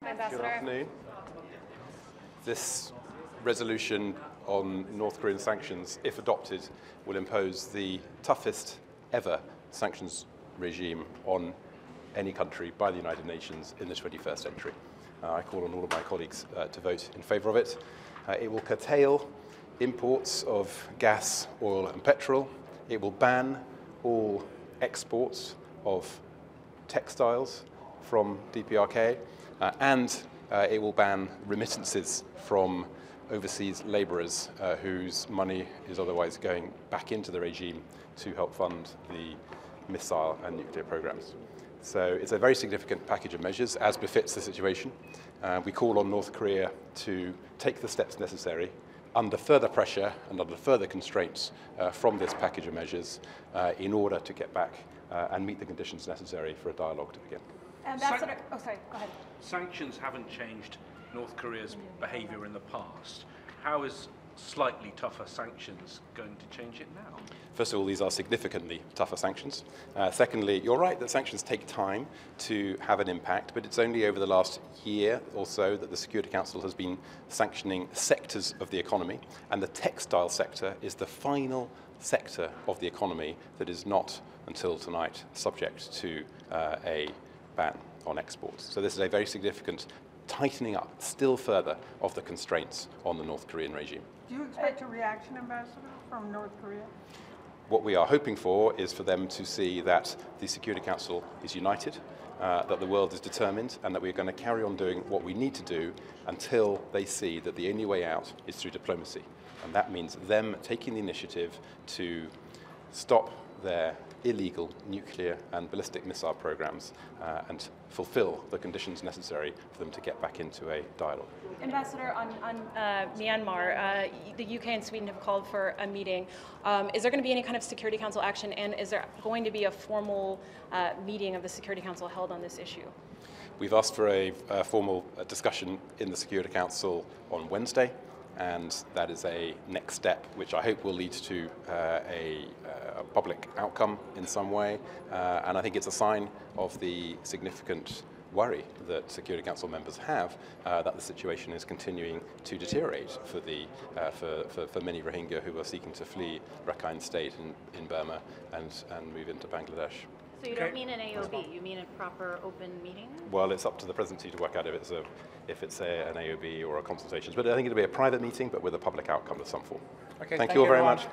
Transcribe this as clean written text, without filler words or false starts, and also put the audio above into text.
Ambassador. Good afternoon. This resolution on North Korean sanctions, if adopted, will impose the toughest ever sanctions regime on any country by the United Nations in the 21st century. I call on all of my colleagues to vote in favour of it. It will curtail imports of gas, oil and petrol. It will ban all exports of textiles from D.P.R.Korea, and it will ban remittances from overseas labourers whose money is otherwise going back into the regime to help fund the missile and nuclear programs. So it's a very significant package of measures, as befits the situation. We call on North Korea to take the steps necessary under further pressure and under further constraints from this package of measures in order to get back and meet the conditions necessary for a dialogue to begin. Ambassador, oh sorry, go ahead. Sanctions haven't changed North Korea's behaviour in the past. How is slightly tougher sanctions going to change it now? First of all, these are significantly tougher sanctions. Secondly, you're right that sanctions take time to have an impact, but it's only over the last year or so that the Security Council has been sanctioning sectors of the economy, and the textile sector is the final sector of the economy that is not, until tonight, subject to a ban on exports. So this is a very significant tightening up still further of the constraints on the North Korean regime. Do you expect a reaction, Ambassador, from North Korea? What we are hoping for is for them to see that the Security Council is united, that the world is determined, and that we're going to carry on doing what we need to do until they see that the only way out is through diplomacy. And that means them taking the initiative to stop their illegal nuclear and ballistic missile programs and fulfill the conditions necessary for them to get back into a dialogue. Ambassador, on Myanmar, the UK and Sweden have called for a meeting. Is there going to be any kind of Security Council action, and is there going to be a formal meeting of the Security Council held on this issue? We've asked for a formal discussion in the Security Council on Wednesday, and that is a next step which I hope will lead to a public outcome in some way, and I think it's a sign of the significant worry that Security Council members have that the situation is continuing to deteriorate for many Rohingya who are seeking to flee Rakhine State in Burma and move into Bangladesh. So you don't mean an AOB, you mean a proper open meeting? Well, it's up to the presidency to work out if it's an AOB or a consultations. But I think it'll be a private meeting, but with a public outcome of some form. Okay, thank you all very much.